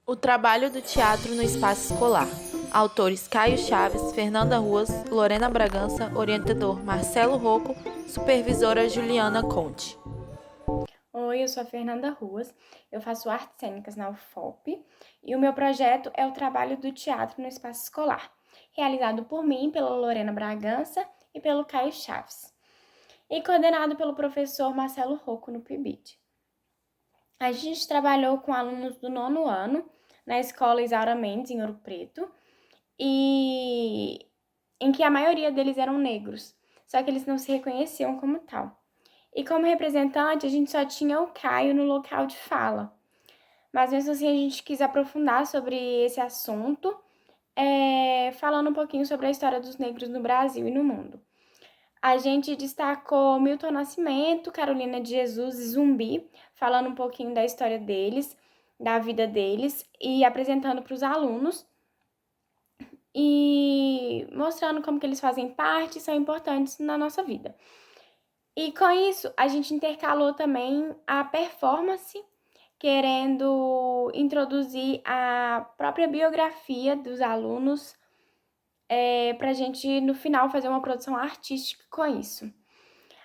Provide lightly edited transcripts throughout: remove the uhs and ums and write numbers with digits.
O trabalho do teatro no espaço escolar. Autores Caio Chaves, Fernanda Ruas, Lorena Bragança, orientador Marcelo Rocco, supervisora Juliana Conte. Oi, eu sou a Fernanda Ruas, eu faço artes cênicas na UFOP e o meu projeto é o trabalho do teatro no espaço escolar, realizado por mim, pela Lorena Bragança e pelo Caio Chaves, e coordenado pelo professor Marcelo Rocco no PIBID. A gente trabalhou com alunos do 9º ano na escola Isaura Mendes, em Ouro Preto, e em que a maioria deles eram negros, só que eles não se reconheciam como tal. E como representante, a gente só tinha o Caio no local de fala. Mas mesmo assim, a gente quis aprofundar sobre esse assunto, falando um pouquinho sobre a história dos negros no Brasil e no mundo. A gente destacou Milton Nascimento, Carolina de Jesus e Zumbi, falando um pouquinho da história deles, da vida deles e apresentando para os alunos e mostrando como que eles fazem parte e são importantes na nossa vida. E com isso, a gente intercalou também a performance, querendo introduzir a própria biografia dos alunos, para a gente, no final, fazer uma produção artística com isso.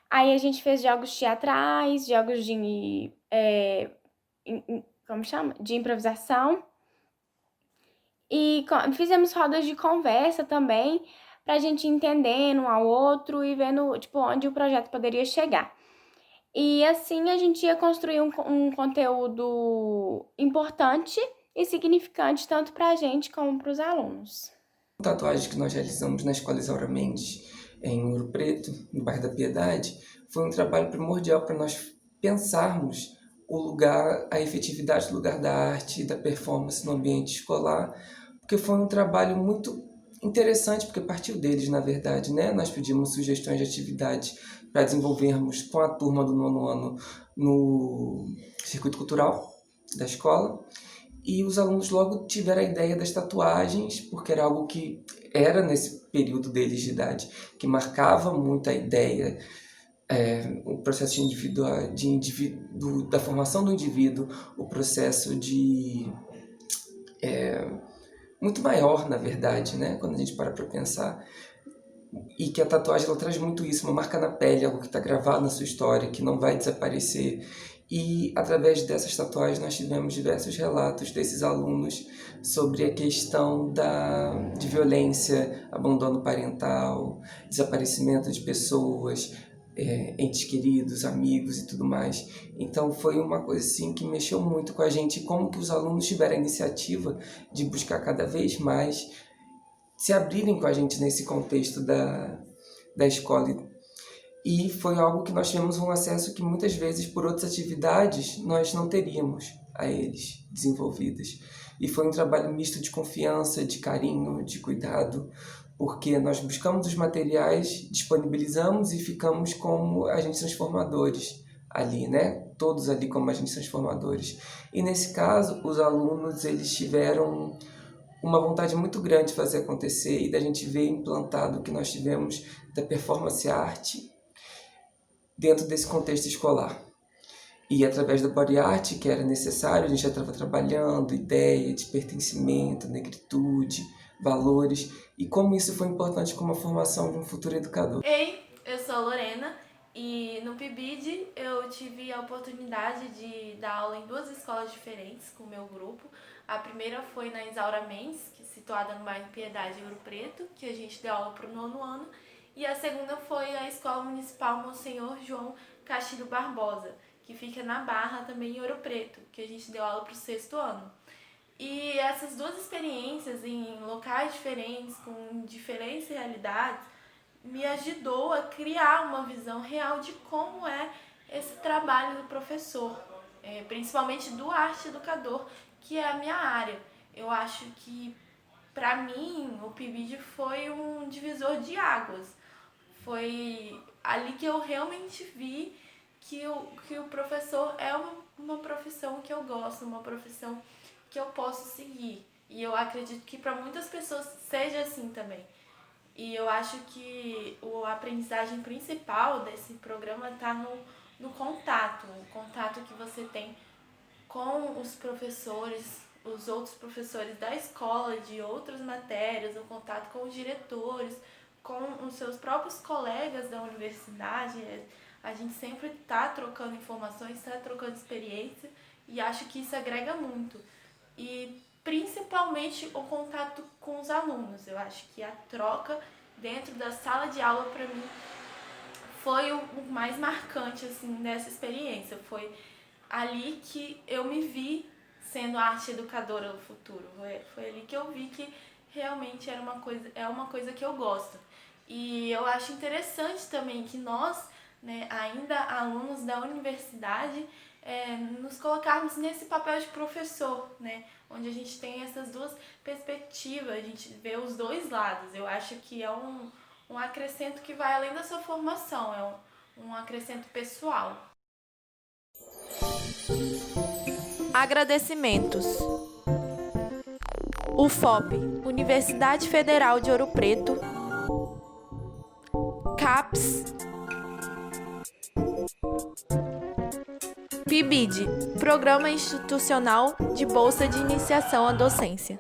Aí a gente fez jogos teatrais, jogos de, como chama? De improvisação. E fizemos rodas de conversa também, para a gente entendendo um ao outro e vendo, tipo, onde o projeto poderia chegar. E assim a gente ia construir um conteúdo importante e significante tanto para a gente como para os alunos. Tatuagem que nós realizamos na Escola Isaura Mendes, em Ouro Preto, no bairro da Piedade, foi um trabalho primordial para nós pensarmos o lugar, a efetividade do lugar da arte e da performance no ambiente escolar, porque foi um trabalho muito interessante, porque partiu deles, na verdade, né? Nós pedimos sugestões de atividades para desenvolvermos com a turma do 9º ano no circuito cultural da escola, e os alunos logo tiveram a ideia das tatuagens, porque era algo que era nesse período deles de idade, que marcava muito a ideia, o processo da formação do indivíduo, o processo de muito maior, na verdade, né? Quando a gente para pensar. E que a tatuagem ela traz muito isso, uma marca na pele, algo que está gravado na sua história, que não vai desaparecer. E através dessas tatuagens nós tivemos diversos relatos desses alunos sobre a questão de violência, abandono parental, desaparecimento de pessoas, entes queridos, amigos e tudo mais. Então foi uma coisa assim que mexeu muito com a gente, como que os alunos tiveram a iniciativa de buscar cada vez mais se abrirem com a gente nesse contexto da escola. E foi algo que nós tivemos um acesso que muitas vezes por outras atividades nós não teríamos a eles desenvolvidas. E foi um trabalho misto de confiança, de carinho, de cuidado, porque nós buscamos os materiais, disponibilizamos e ficamos como agentes transformadores ali, né? Todos ali como agentes transformadores. E nesse caso, os alunos eles tiveram uma vontade muito grande de fazer acontecer e da gente ver implantado o que nós tivemos da performance arte dentro desse contexto escolar. E através da body art, que era necessário, a gente já estava trabalhando ideia de pertencimento, negritude, valores, e como isso foi importante como a formação de um futuro educador. Ei, eu sou a Lorena e no PIBID eu tive a oportunidade de dar aula em duas escolas diferentes com o meu grupo. A primeira foi na Isaura Mendes, que é situada no bairro Piedade, em Ouro Preto, que a gente deu aula para o 9º ano. E a segunda foi a Escola Municipal Monsenhor João Castilho Barbosa, que fica na Barra, também em Ouro Preto, que a gente deu aula para o 6º ano. E essas duas experiências em locais diferentes, com diferentes realidades, me ajudou a criar uma visão real de como é esse trabalho do professor, principalmente do arte educador, que é a minha área. Eu acho que, para mim, o PIBID foi um divisor de águas. Foi ali que eu realmente vi que o professor é uma profissão que eu gosto, uma profissão que eu posso seguir. E eu acredito que para muitas pessoas seja assim também. E eu acho que a aprendizagem principal desse programa está no contato, o contato que você tem com os professores, os outros professores da escola, de outras matérias, o contato com os diretores, com os seus próprios colegas da universidade. A gente sempre está trocando informações, está trocando experiência e acho que isso agrega muito. E principalmente o contato com os alunos. Eu acho que a troca dentro da sala de aula, para mim, foi o mais marcante assim, dessa experiência. Foi ali que eu me vi sendo arte educadora no futuro. Foi ali que eu vi que realmente é uma coisa que eu gosto. E eu acho interessante também que nós, né, ainda alunos da universidade, nos colocarmos nesse papel de professor, né, onde a gente tem essas duas perspectivas, a gente vê os dois lados. Eu acho que é um acrescento que vai além da sua formação, é um acrescento pessoal. Agradecimentos. UFOP, Universidade Federal de Ouro Preto, CAPES, PIBID, Programa Institucional de Bolsa de Iniciação à Docência.